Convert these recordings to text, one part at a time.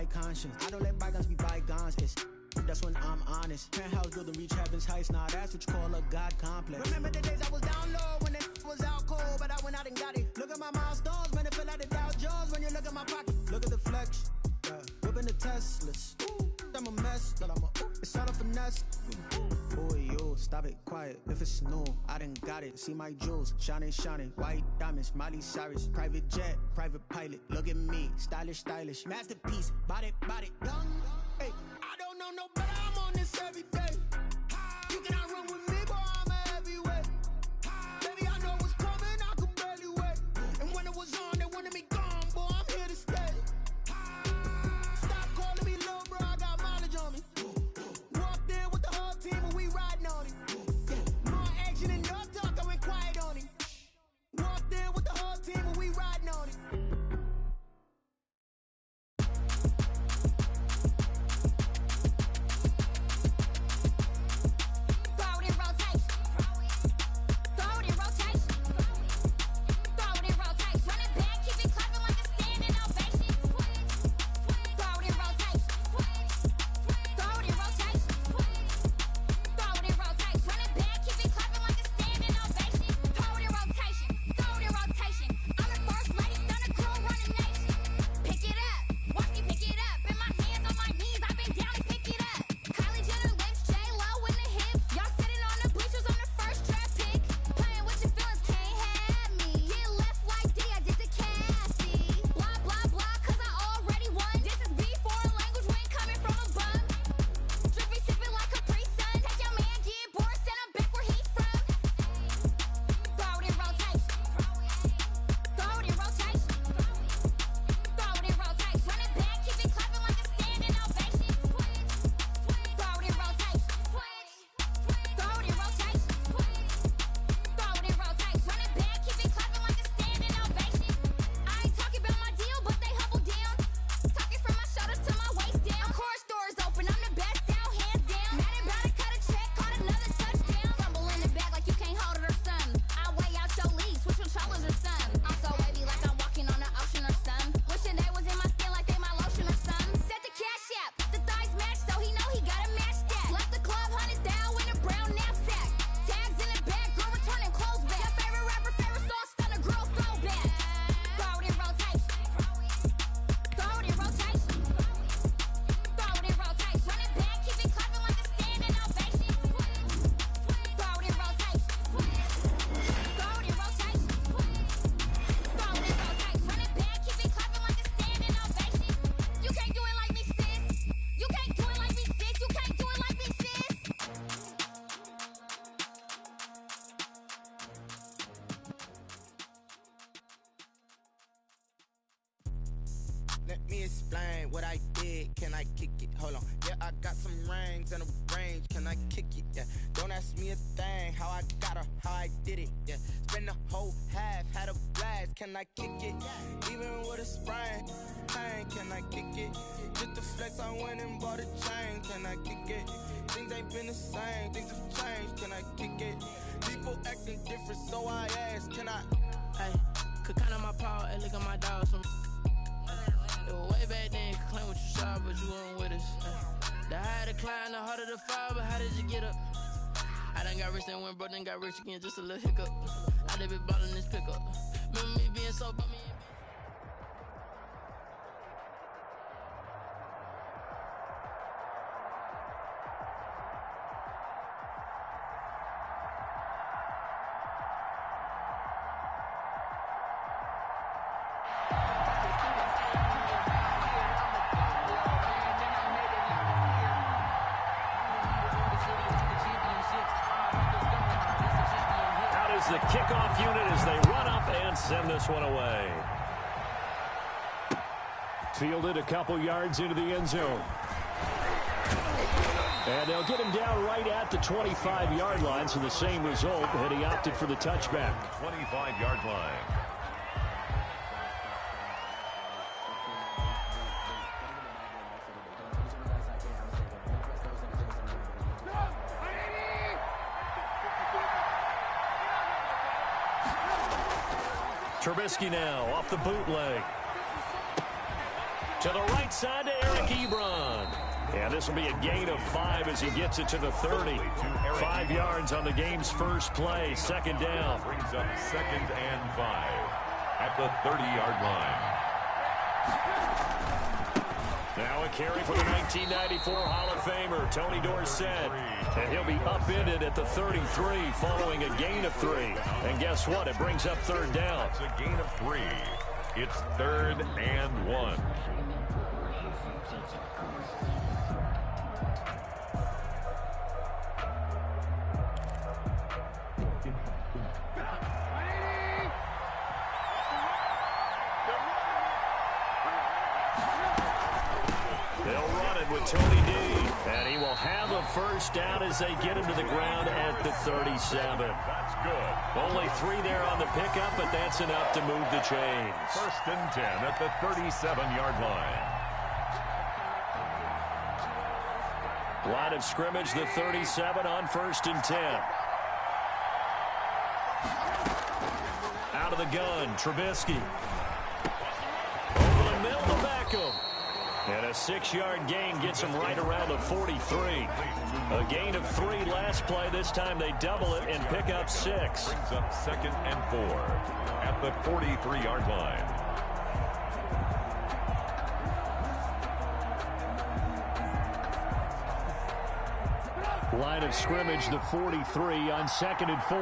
my conscience. I don't let bygones be bygones. That's when I'm honest. Penthouse building, reach heaven's heights. Nah, that's what you call a God complex. Remember the days I was down low when it was out cold, but I went out and got it. Look at my milestones, man, it feel like the Dow Jones when you look at my pocket. Look at the flex, yeah. Whipping the Teslas. I'm a mess, but it's all a finesse. Boy, yo, stop it, quiet. If it's new, I done got it. See my jewels, shining, shining. White diamonds, Miley Cyrus. Private jet, private pilot. Look at me, stylish, stylish. Masterpiece, body, young. Hey, I don't know no better. I'm on this every day. You cannot run with me, boy. I'm a heavyweight. Baby, I know what's coming. I could barely wait. And when it was on, they wanted me gone, boy. I'm here to stay. Stop calling me little bro. I got mileage on me. Walked in with the whole team and we riding on it. More action and no talk. I went quiet on it. Walked in with the whole team and we riding on it. Let me explain what I did. Can I kick it? Hold on. Yeah, I got some rings and a range. Can I kick it? Yeah. Don't ask me a thing. How I got her, how I did it. Yeah. Spend the whole half, had a blast. Can I kick it? Even with a sprain. Pain, can I kick it? Just to flex, I went and bought a chain. Can I kick it? Things ain't been the same. Things have changed. Can I kick it? People acting different, so I ask. Can I? Hey, could count on my paw and look at my dog. Some way back then, you could claim what you saw, but you weren't with us. The higher the climb, the harder the fall, but how did you get up? I done got rich and went broke, then got rich again, just a little hiccup. I done been ballin' this pickup. Remember me being so bummy. The kickoff unit as they run up and send this one away. Fielded a couple yards into the end zone. And they'll get him down right at the 25-yard line, so the same result, and he opted for the touchback. 25-yard line. Trubisky now off the bootleg. To the right side to Aaron Ebron. And this will be a gain of 5 as he gets it to the 30. 5 yards on the game's first play. Second down. Brings up 2nd and 5 at the 30-yard line. Now a carry for the 1994 Hall of Famer, Tony Dorsett. And he'll be upended at the 33 following a gain of 3. And guess what? It brings up 3rd down. It's a gain of 3. It's 3rd and 1. With Tony D. And he will have a first down as they get him to the ground at the 37. That's good. Only 3 there on the pickup, but that's enough to move the chains. 1st and 10 at the 37-yard line. Line of scrimmage, the 37 on 1st and 10. Out of the gun, Trubisky. Over the middle to Beckham. And a 6-yard gain gets him right around the 43. A gain of 3 last play. This time they double it and pick up 6. Brings up 2nd and 4 at the 43-yard line. Line of scrimmage, the 43 on 2nd and 4.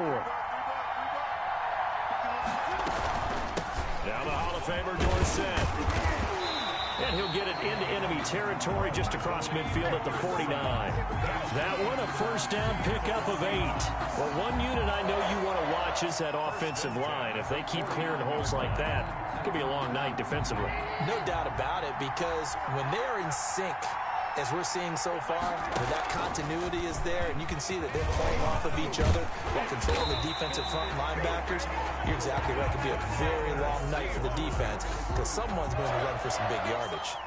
Now the Hall of Famer Dorsett. And he'll get it into enemy territory just across midfield at the 49. That one, a first down pickup of 8. Well, one unit I know you want to watch is that offensive line. If they keep clearing holes like that, it could be a long night defensively. No doubt about it, because when they are in sync, as we're seeing so far, where that continuity is there, and you can see that they're playing off of each other while controlling the defensive front linebackers, you're exactly right. It could be a very long night for the defense because someone's going to run for some big yardage.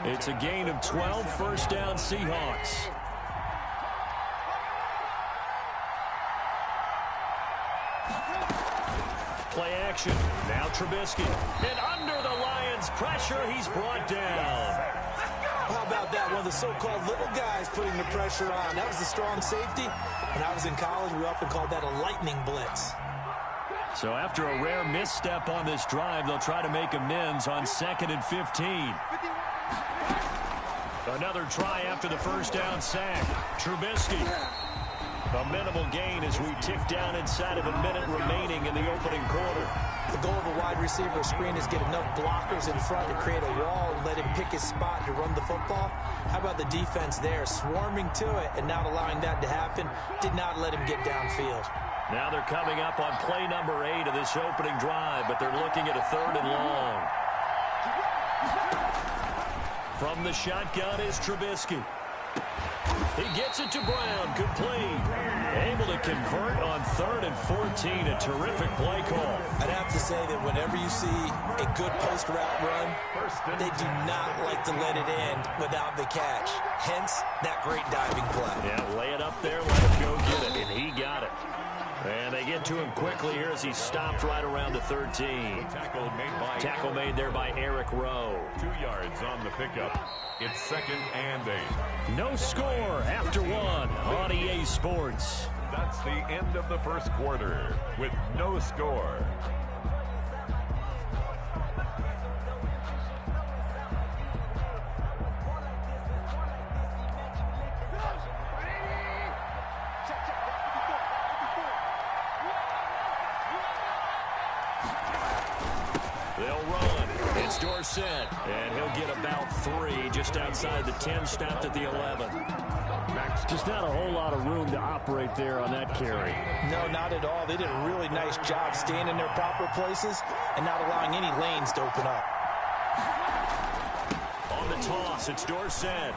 It's a gain of 12, first down Seahawks. Play action. Now Trubisky. And under the Lions' pressure, he's brought down. How about that? One of the so-called little guys putting the pressure on. That was the strong safety. When I was in college, we often called that a lightning blitz. So after a rare misstep on this drive, they'll try to make amends on 2nd and 15. Another try after the first down sack. Trubisky. A minimal gain as we tick down inside of a minute remaining in the opening quarter. The goal of a wide receiver screen is get enough blockers in front to create a wall and let him pick his spot to run the football. How about the defense there, swarming to it and not allowing that to happen? Did not let him get downfield. Now they're coming up on play number 8 of this opening drive, but they're looking at a 3rd and long. From the shotgun is Trubisky. He gets it to Brown. Complete. Able to convert on 3rd and 14. A terrific play call. I'd have to say that whenever you see a good post route run, they do not like to let it end without the catch. Hence, that great diving play. Yeah, lay it up there, let him go get it, and he got it. And they get to him quickly here as he stopped right around the 13. Tackle made there by Eric Rowe. 2 yards on the pickup. It's 2nd and 8. No score after 1 on EA Sports. That's the end of the first quarter with no score. They'll run. It's Dorsett, and he'll get about 3 just outside the 10, stopped at the 11. Just not a whole lot of room to operate there on that carry. No, not at all. They did a really nice job staying in their proper places and not allowing any lanes to open up. On the toss, it's Dorsett.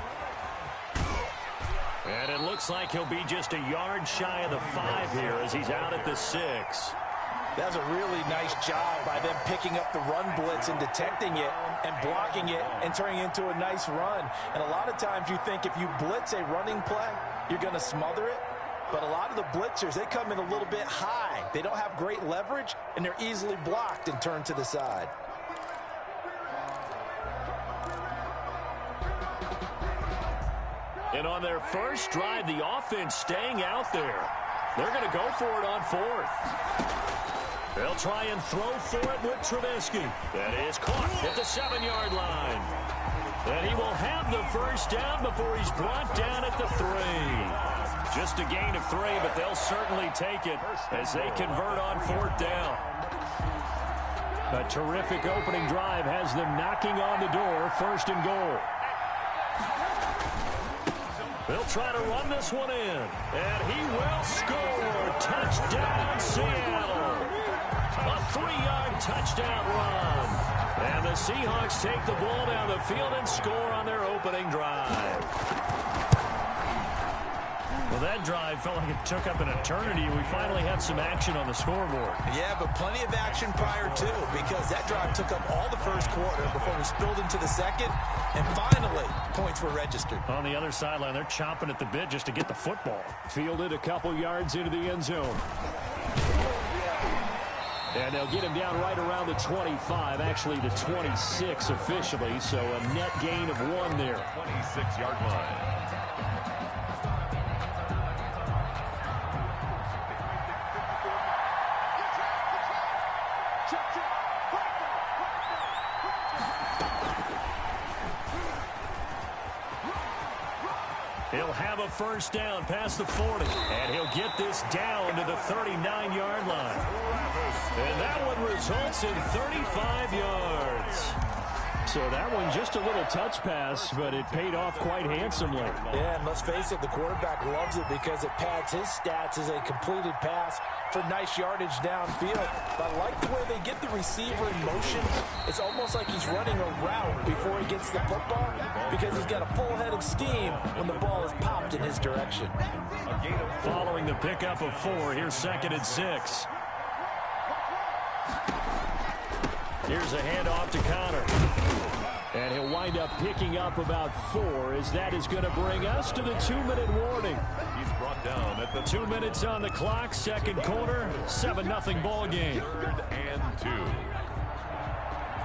And it looks like he'll be just a yard shy of the 5 here as he's out at the 6. That was a really nice job by them picking up the run blitz and detecting it and blocking it and turning it into a nice run. And a lot of times you think if you blitz a running play, you're going to smother it. But a lot of the blitzers, they come in a little bit high. They don't have great leverage, and they're easily blocked and turned to the side. And on their first drive, the offense staying out there. They're going to go for it on fourth. They'll try and throw for it with Trubisky. That is caught at the 7-yard line. And he will have the first down before he's brought down at the 3. Just a gain of 3, but they'll certainly take it as they convert on fourth down. A terrific opening drive has them knocking on the door, first and goal. They'll try to run this one in, and he will score. Touchdown, Seattle. A 3-yard touchdown run. And the Seahawks take the ball down the field and score on their opening drive. Well, that drive felt like it took up an eternity. We finally had some action on the scoreboard. Yeah, but plenty of action prior to, because that drive took up all the first quarter before we spilled into the second, and finally, points were registered. On the other sideline, they're chomping at the bit just to get the football. Fielded a couple yards into the end zone. And they'll get him down right around the 25, actually the 26 officially, so a net gain of 1 there. 26-yard line. He'll have a first down past the 40, and he'll get this down to the 39-yard line. And that one results in 35 yards. So that one just a little touch pass, but it paid off quite handsomely. Yeah, and let's face it, the quarterback loves it because it pads his stats as a completed pass for nice yardage downfield. But I like the way they get the receiver in motion. It's almost like he's running a route before he gets the football because he's got a full head of steam when the ball is popped in his direction. Following the pickup of 4, here's 2nd and 6. Here's a handoff to Connor. And he'll wind up picking up about 4 as that is going to bring us to the 2-minute warning. He's brought down at the 2 minutes on the clock, second quarter, 7-0 ball game. 3rd and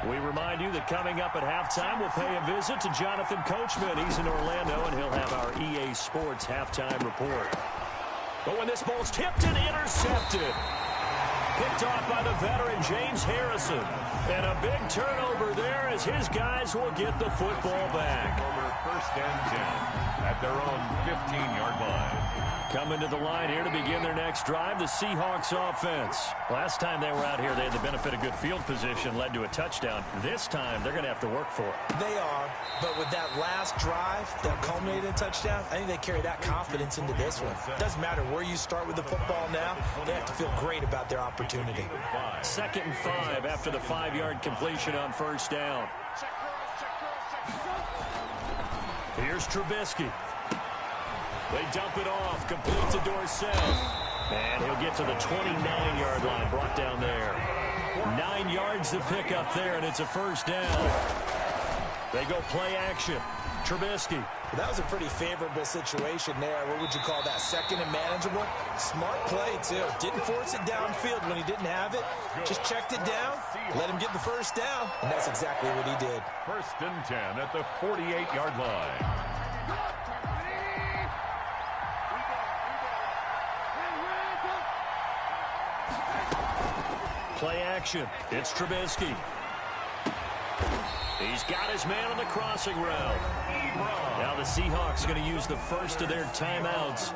2. We remind you that coming up at halftime, we'll pay a visit to Jonathan Coachman. He's in Orlando, and he'll have our EA Sports halftime report. But when this ball's tipped and intercepted, picked off by the veteran James Harrison. And a big turnover there as his guys will get the football back. Over 1st and 10 at their own 15-yard line. Coming to the line here to begin their next drive, the Seahawks offense. Last time they were out here, they had the benefit of good field position, led to a touchdown. This time, they're going to have to work for it. They are, but with that last drive that culminated in a touchdown, I think they carry that confidence into this one. Doesn't matter where you start with the football now, they have to feel great about their opportunity. 2nd and 5 after the 5-yard completion on first down. Here's Trubisky. They dump it off, complete to Dorsett. And he'll get to the 29-yard line, brought down there. 9 yards to pick up there, and it's a first down. They go play action. Trubisky. That was a pretty favorable situation there. What would you call that? 2nd and manageable? Smart play, too. Didn't force it downfield when he didn't have it. Just checked it down, let him get the first down, and that's exactly what he did. 1st and 10 at the 48-yard line. Play action. It's Trubisky. He's got his man on the crossing route. Now the Seahawks going to use the first of their timeouts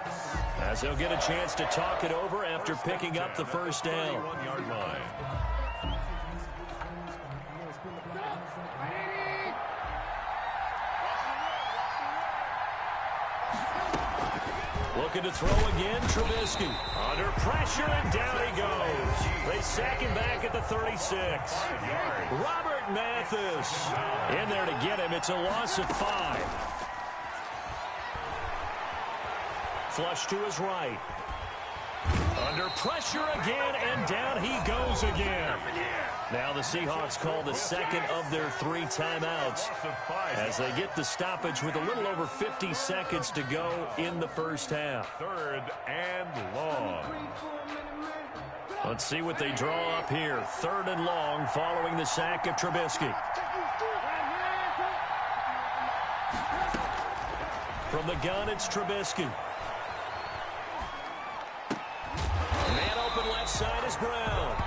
as they'll get a chance to talk it over after picking up the first down. 1-yard line. Looking to throw again, Trubisky. Under pressure, and down he goes. They sack him back at the 36. Robert Mathis in there to get him. It's a loss of 5. Flush to his right. Under pressure again, and down he goes again. Now the Seahawks call the second of their 3 timeouts as they get the stoppage with a little over 50 seconds to go in the first half. 3rd and long. Let's see what they draw up here. 3rd and long following the sack of Trubisky. From the gun, it's Trubisky. Man open left side is Brown.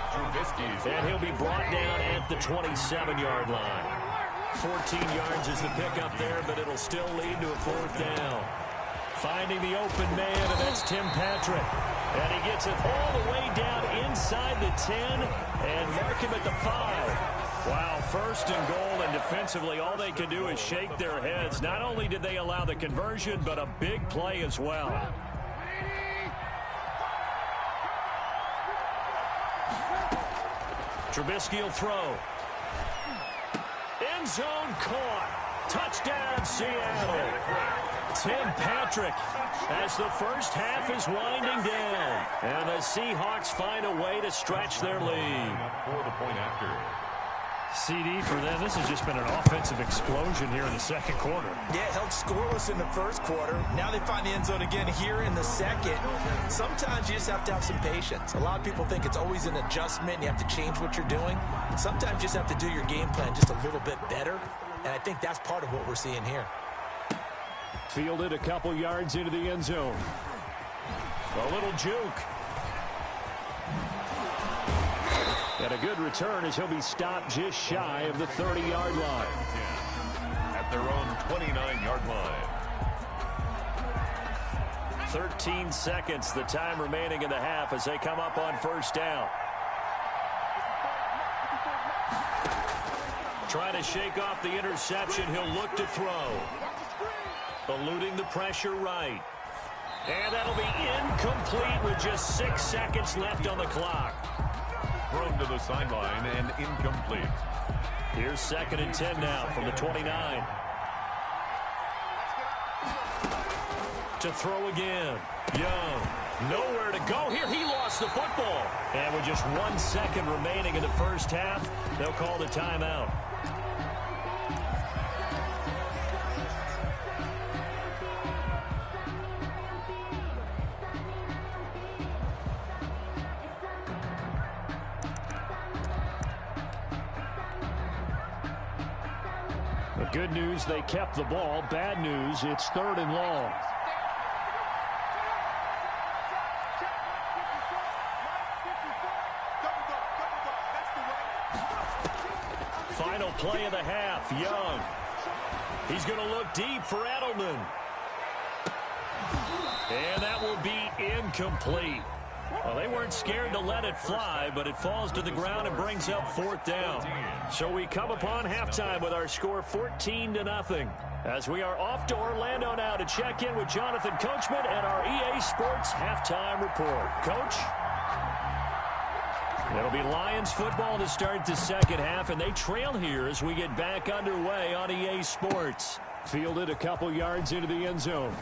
And he'll be brought down at the 27-yard line. 14 yards is the pickup there, but it'll still lead to a fourth down. Finding the open man, and that's Tim Patrick. And he gets it all the way down inside the 10 and mark him at the 5. Wow, first and goal, and defensively all they can do is shake their heads. Not only did they allow the conversion, but a big play as well. Trubisky will throw. End zone caught. Touchdown, Seattle. Tim Patrick as the first half is winding down. And the Seahawks find a way to stretch their lead. For the point after. CD for them. This has just been an offensive explosion here in the second quarter. Yeah, held scoreless in the first quarter. Now they find the end zone again here in the second. Sometimes you just have to have some patience. A lot of people think it's always an adjustment. You have to change what you're doing. Sometimes you just have to do your game plan just a little bit better. And I think that's part of what we're seeing here. Fielded a couple yards into the end zone. A little juke. And a good return as he'll be stopped just shy of the 30-yard line. At their own 29-yard line. 13 seconds, the time remaining in the half as they come up on first down. Trying to shake off the interception. He'll look to throw. Eluding the pressure right. And that'll be incomplete with just 6 seconds left on the clock. Thrown to the sideline and incomplete. Here's 2nd and 10 now from the 29. To throw again. Young. Nowhere to go here. He lost the football. And with just 1 second remaining in the first half, they'll call the timeout. The good news, they kept the ball. Bad news, it's 3rd and long. Final play of the half. Young. He's going to look deep for Edelman. And that will be incomplete. Well, they weren't scared to let it fly, but it falls to the ground and brings up 4th down. So we come upon halftime with our score 14-0. As we are off to Orlando now to check in with Jonathan Coachman and our EA Sports halftime report. Coach? It'll be Lions football to start the second half, and they trail here as we get back underway on EA Sports. Fielded a couple yards into the end zone.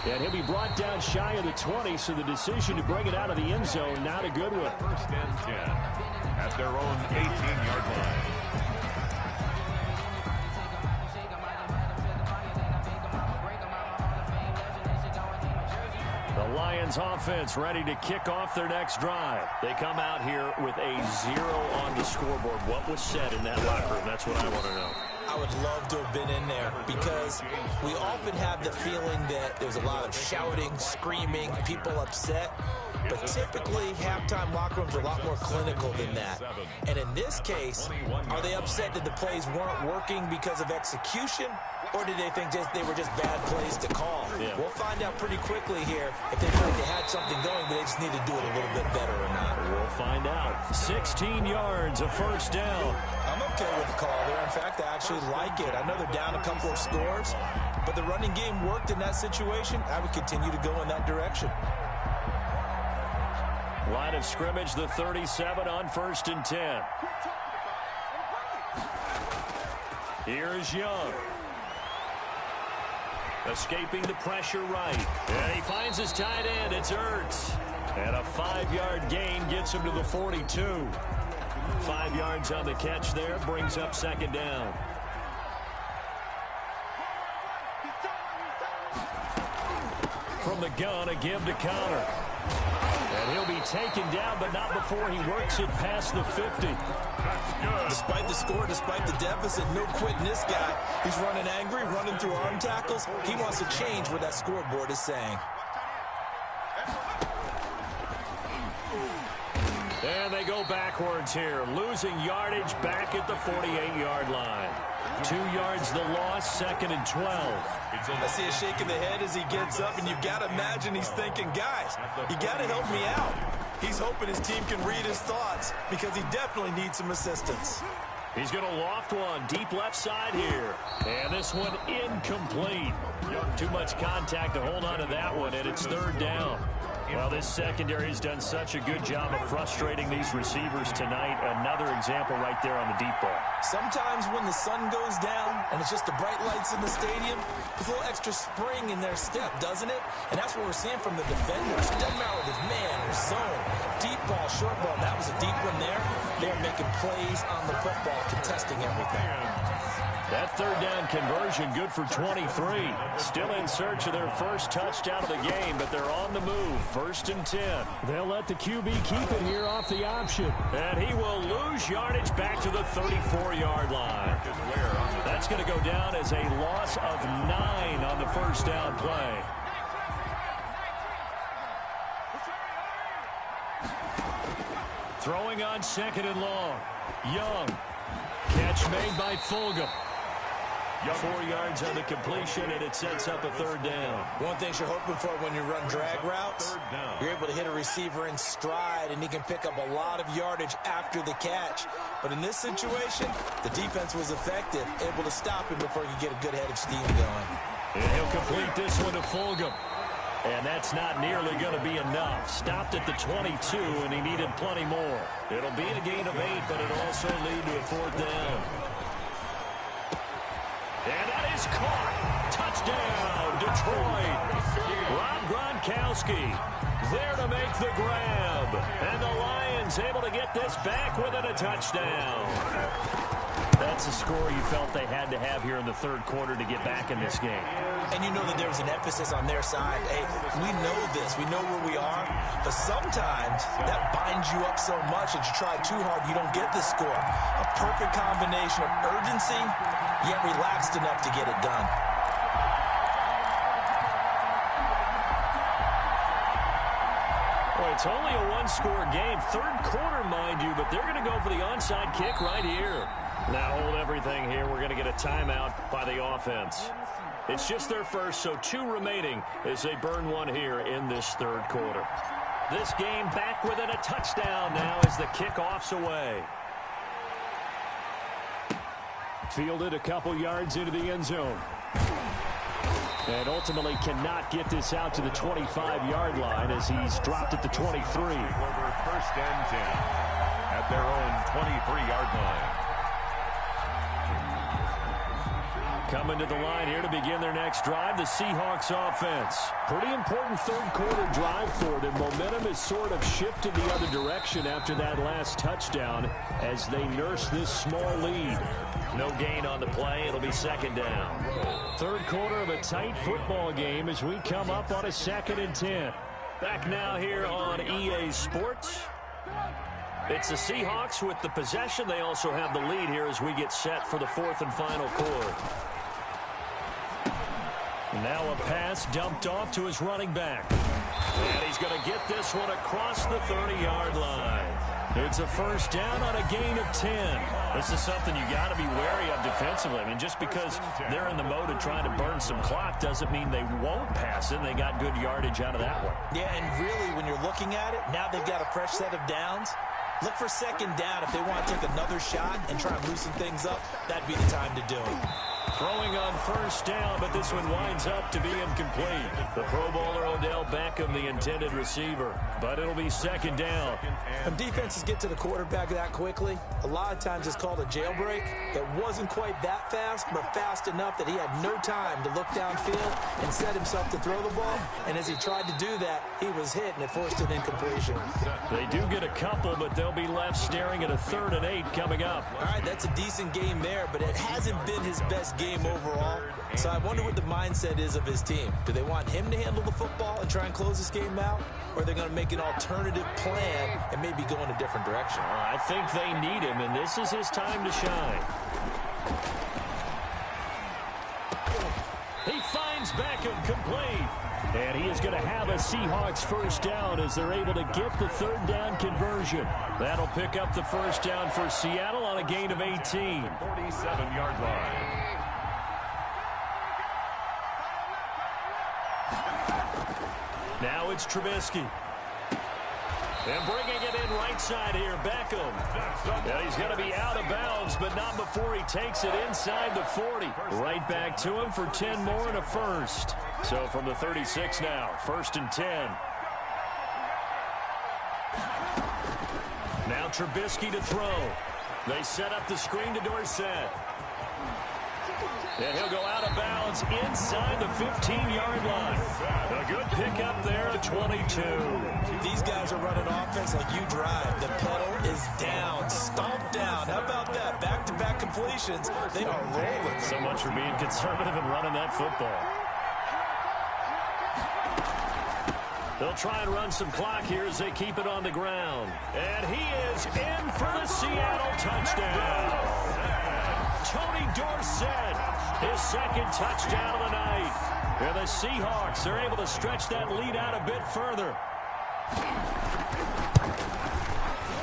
And he'll be brought down shy of the 20, so the decision to bring it out of the end zone, not a good one. 1st and 10 at their own 18-yard line. The Lions offense ready to kick off their next drive. They come out here with a 0 on the scoreboard. What was said in that locker room? That's what I want to know. I would love to have been in there because we often have the feeling that there's a lot of shouting, screaming, people upset. But typically, halftime locker rooms are a lot more clinical than that. And in this case, are they upset that the plays weren't working because of execution? Or did they think they were just bad plays to call? Yeah. We'll find out pretty quickly here if they feel like they had something going, but they just need to do it a little bit better or not. We'll find out. 16 yards, a 1st down. I'm okay with the call there. In fact, I actually like it. I know they're down a couple of scores, but the running game worked in that situation. I would continue to go in that direction. Line of scrimmage, the 37 on 1st and 10. Here's Young. Escaping the pressure right. And he finds his tight end. It's Ertz. And a 5-yard gain gets him to the 42. 5 yards on the catch there. Brings up 2nd down. From the gun, a give to counter. And he'll be taken down, but not before he works it past the 50. Despite the score, despite the deficit, no quitting this guy. He's running angry, running through arm tackles. He wants to change what that scoreboard is saying. And they go backwards here, losing yardage back at the 48-yard line. 2 yards the loss, 2nd and 12. I see a shake of the head as he gets up, and you've got to imagine he's thinking, guys, you got to help me out. He's hoping his team can read his thoughts because he definitely needs some assistance. He's going to loft one deep left side here. And this one incomplete. Too much contact to hold on to that one, and it's 3rd down. Well, this secondary has done such a good job of frustrating these receivers tonight. Another example right there on the deep ball. Sometimes when the sun goes down and it's just the bright lights in the stadium, there's a little extra spring in their step, doesn't it? And that's what we're seeing from the defenders. It doesn't matter whether it's man or zone. Deep ball, short ball, that was a deep one there. They're making plays on the football, contesting everything. That 3rd down conversion good for 23. Still in search of their first touchdown of the game, but they're on the move. 1st and 10. They'll let the QB keep it here off the option. And he will lose yardage back to the 34-yard line. That's going to go down as a loss of 9 on the 1st down play. Throwing on 2nd and long. Young. Catch made by Fulgham. 4 yards on the completion, and it sets up a 3rd down. One thing you're hoping for when you run drag routes, you're able to hit a receiver in stride, and he can pick up a lot of yardage after the catch. But in this situation, the defense was effective, able to stop him before he could get a good head of steam going. And he'll complete this one to Fulgham. And that's not nearly going to be enough. Stopped at the 22, and he needed plenty more. It'll be a gain of 8, but it'll also lead to a 4th down. And that is caught. Touchdown, Detroit. Rob Gronkowski there to make the grab. And the Lions able to get this back within a touchdown. That's a score you felt they had to have here in the 3rd quarter to get back in this game. And you know that there was an emphasis on their side. Hey, we know this. We know where we are. But sometimes that binds you up so much that you try too hard, you don't get the score. A perfect combination of urgency, yet relaxed enough to get it done. Well, it's only a 1-score game. 3rd quarter, mind you, but they're going to go for the onside kick right here. Now hold everything here. We're going to get a timeout by the offense. It's just their first, so 2 remaining as they burn one here in this 3rd quarter. This game back within a touchdown now as the kickoff's away. Fielded a couple yards into the end zone. And ultimately cannot get this out to the 25-yard line as he's dropped at the 23. 1st and 10 at their own 23-yard line. Coming to the line here to begin their next drive, the Seahawks offense. Pretty important 3rd quarter drive for them. Momentum has sort of shifted the other direction after that last touchdown as they nurse this small lead. No gain on the play. It'll be 2nd down. 3rd quarter of a tight football game as we come up on a 2nd and 10. Back now here on EA Sports. It's the Seahawks with the possession. They also have the lead here as we get set for the 4th and final quarter. Now a pass dumped off to his running back. And he's going to get this one across the 30-yard line. It's a 1st down on a gain of 10. This is something you got to be wary of defensively. I mean, just because they're in the mode of trying to burn some clock doesn't mean they won't pass it. They got good yardage out of that one. Yeah, and really, when you're looking at it, now they've got a fresh set of downs. Look for 2nd down. If they want to take another shot and try and loosen things up, that'd be the time to do it. Throwing on 1st down, but this one winds up to be incomplete. The Pro Bowler Odell Beckham, the intended receiver, but it'll be 2nd down. When defenses get to the quarterback that quickly, a lot of times it's called a jailbreak. It wasn't quite that fast, but fast enough that he had no time to look downfield and set himself to throw the ball. And as he tried to do that, he was hit, and it forced an incompletion. They do get a couple, but they'll be left staring at a 3rd and 8 coming up. All right, that's a decent game there, but it hasn't been his best close game overall. So I wonder what the mindset is of his team. Do they want him to handle the football and try and close this game out? Or are they going to make an alternative plan and maybe go in a different direction? I think they need him, and this is his time to shine. He finds Beckham complete. And he is going to have a Seahawks first down as they're able to get the third down conversion. That'll pick up the first down for Seattle on a gain of 18. 47-yard line. Now it's Trubisky. And bringing it in right side here, Beckham. And he's going to be out of bounds, but not before he takes it inside the 40. Right back to him for 10 more and a first. So from the 36 now, 1st and 10. Now Trubisky to throw. They set up the screen to Dorsett. And he'll go out of bounds inside the 15-yard line. A good pickup there at 22. These guys are running offense like you drive. The pedal is down, stomped down. How about that? Back-to-back completions. They are rolling. So much for being conservative and running that football. They'll try and run some clock here as they keep it on the ground. And he is in for the Seattle touchdown. Tony Dorsett, his second touchdown of the night. And the Seahawks are able to stretch that lead out a bit further.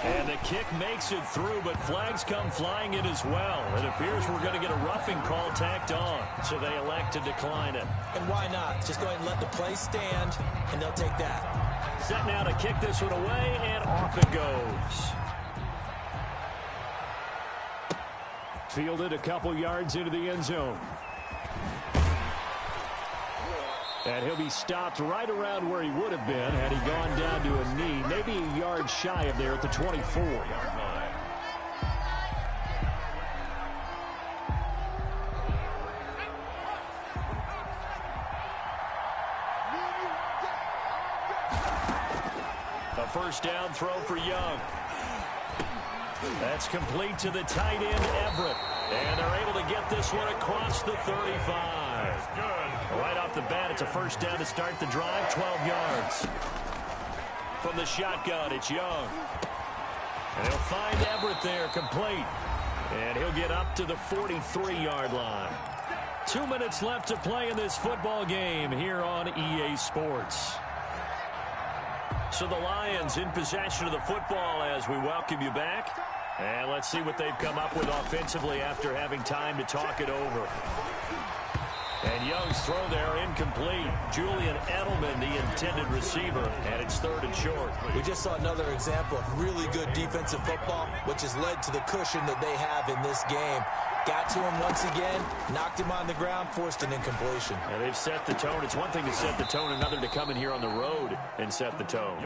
And the kick makes it through, but flags come flying in as well. It appears we're going to get a roughing call tacked on, so they elect to decline it. And why not? Just go ahead and let the play stand, and they'll take that. Set now to kick this one away, and off it goes. Fielded a couple yards into the end zone. And he'll be stopped right around where he would have been had he gone down to a knee, maybe a yard shy of there at the 24-yard line. A first down throw for Young. That's complete to the tight end, Everett. And they're able to get this one across the 35. Good. Right off the bat, it's a first down to start the drive, 12 yards. From the shotgun, it's Young. And he'll find Everett there, complete. And he'll get up to the 43-yard line. 2 minutes left to play in this football game here on EA Sports. So the Lions in possession of the football as we welcome you back. And let's see what they've come up with offensively after having time to talk it over. And Young's throw there incomplete. Julian Edelman, the intended receiver, and it's 3rd and short. We just saw another example of really good defensive football, which has led to the cushion that they have in this game. Got to him once again, knocked him on the ground, forced an incompletion. And they've set the tone. It's one thing to set the tone, another to come in here on the road and set the tone.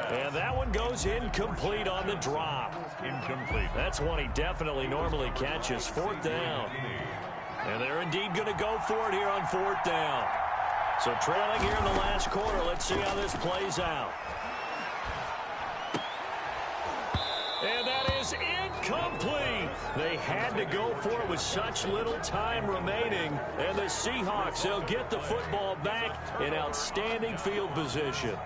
And that one goes incomplete on the drop. Incomplete. That's one he definitely normally catches. 4th down. And they're indeed going to go for it here on 4th down. So trailing here in the last quarter. Let's see how this plays out. And that is incomplete. They had to go for it with such little time remaining. And the Seahawks, they'll get the football back in outstanding field position.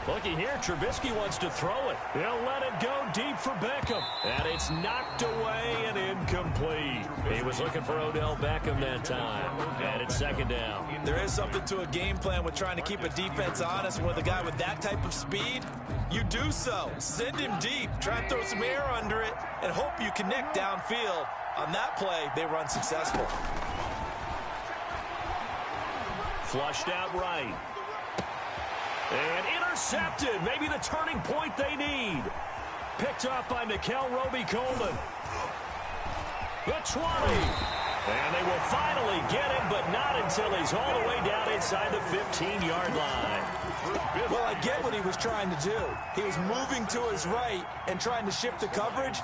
Looky here, Trubisky wants to throw it. He'll let it go deep for Beckham. And it's knocked away and incomplete. He was looking for Odell Beckham that time. And it's 2nd down. There is something to a game plan with trying to keep a defense honest. With a guy with that type of speed, you do so. Send him deep. Try and throw some air under it and hope you connect downfield. On that play, they run successful. Flushed out right. And intercepted. Maybe the turning point they need. Picked up by Nickel Roby-Coleman. The 20. And they will finally get him, but not until he's all the way down inside the 15-yard line. Well, I get what he was trying to do. He was moving to his right and trying to shift the coverage,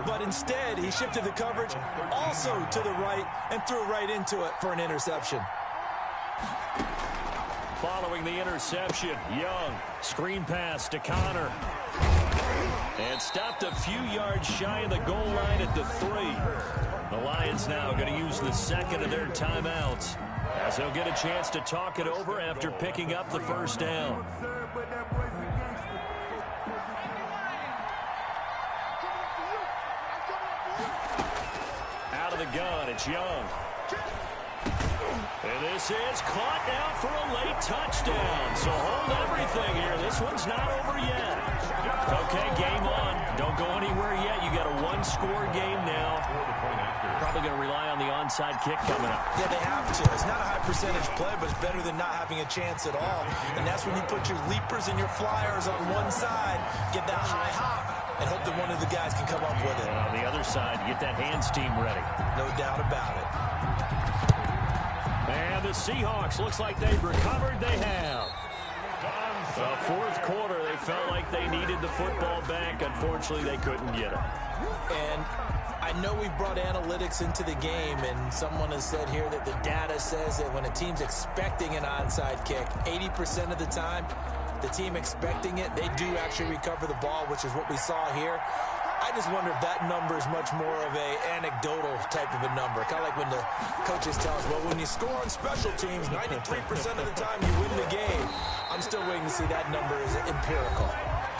but instead he shifted the coverage also to the right and threw right into it for an interception. following the interception. Young, screen pass to Connor. And stopped a few yards shy of the goal line at the 3. The Lions now going to use the second of their timeouts, as they'll get a chance to talk it over after picking up the first down. Out of the gun, it's Young. And this is caught now for a late touchdown. So hold everything here. This one's not over yet. Okay, game on. Don't go anywhere yet. You got a one-score game now. Probably going to rely on the onside kick coming up. Yeah, they have to. It's not a high percentage play, but it's better than not having a chance at all. And that's when you put your leapers and your flyers on one side, get that high hop, and hope that one of the guys can come up with it. And on the other side, get that hands team ready. No doubt about it. And the Seahawks, looks like they've recovered. They have. The fourth quarter, they felt like they needed the football back. Unfortunately, they couldn't get it. And I know we brought analytics into the game, and someone has said here that the data says that when a team's expecting an onside kick, 80% of the time, the team expecting it, they do actually recover the ball, which is what we saw here. I just wonder if that number is much more of a anecdotal type of a number. Kind of like when the coaches tell us, well, when you score on special teams, 93% of the time you win the game. I'm still waiting to see that number is empirical.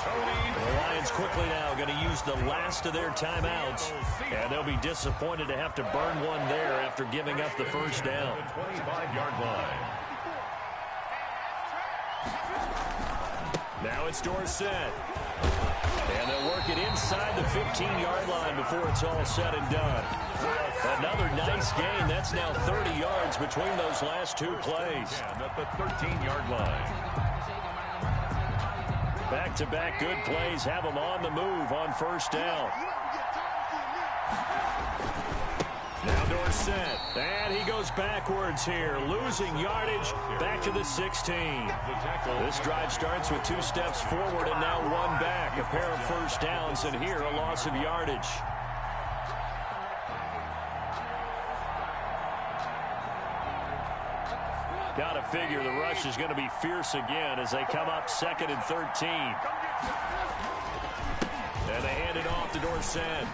The Lions quickly now going to use the last of their timeouts, and they'll be disappointed to have to burn one there after giving up the first down. 25-yard line. Now it's Dorsett. And they'll work it inside the 15-yard line before it's all said and done. Another nice gain. That's now 30 yards between those last two plays. And at the 13-yard line. Back-to-back good plays have them on the move on first down. Now Dorsett, and he goes backwards here, losing yardage back to the 16. This drive starts with 2 steps forward and now 1 back. A pair of first downs, and here a loss of yardage. Got to figure the rush is going to be fierce again as they come up 2nd and 13. And they hand it off to Dorsett.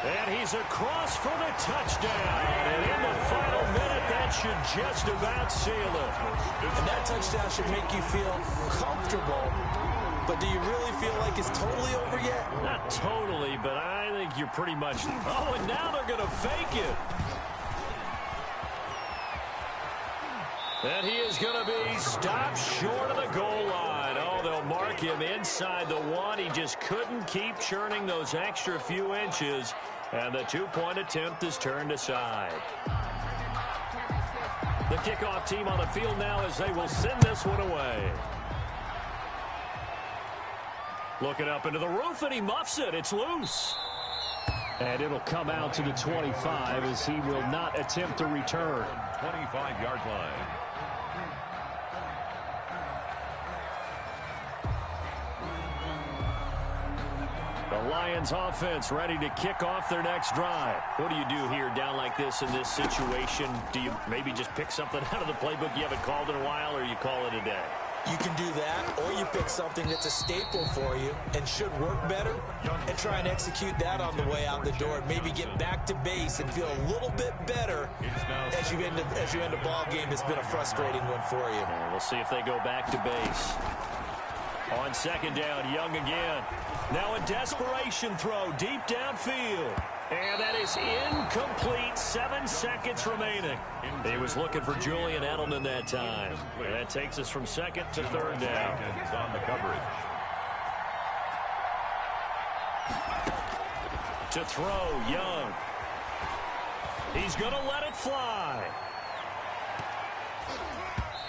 And he's across for the touchdown. And in the final minute, that should just about seal it. And that touchdown should make you feel comfortable. But do you really feel like it's totally over yet? Not totally, but I think you're pretty much... Oh, and now they're going to fake it. And he is going to be stopped short of the goal line. Oh, they'll mark him inside the 1. He just couldn't keep churning those extra few inches. And the 2-point attempt is turned aside. The kickoff team on the field now as they will send this one away. Looking up into the roof, and he muffs it. It's loose. And it'll come out to the 25 as he will not attempt to return. 25-yard line. The Lions offense ready to kick off their next drive. What do you do here down like this in this situation? Do you maybe just pick something out of the playbook you haven't called in a while, or you call it a day? You can do that, or you pick something that's a staple for you and should work better and try and execute that on the way out the door and maybe get back to base and feel a little bit better as you end a ball game that's been a frustrating one for you. And we'll see if they go back to base. On second down, Young again. Now a desperation throw deep downfield. And that is incomplete. 7 seconds remaining. He was looking for Julian Edelman that time. And that takes us from second to third down. On the coverage. To throw, Young. He's going to let it fly.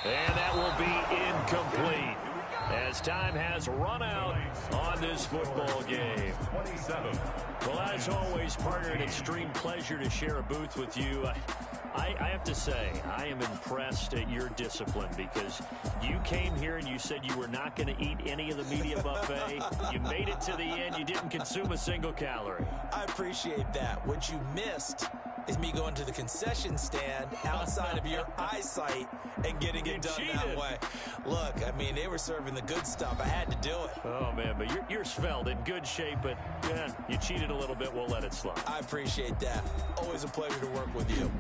And that will be incomplete, as time has run out on this football game. 27. Well, as always, partner, an extreme pleasure to share a booth with you. I have to say, I am impressed at your discipline because you came here and you said you were not going to eat any of the media buffet. You made it to the end. You didn't consume a single calorie. I appreciate that. What you missed is me going to the concession stand outside of your eyesight and getting it done that way. Look, I mean, they were serving the good stuff. I had to do it. Oh, man, but you're svelte, in good shape, but yeah, you cheated a little bit. We'll let it slide. I appreciate that. Always a pleasure to work with you.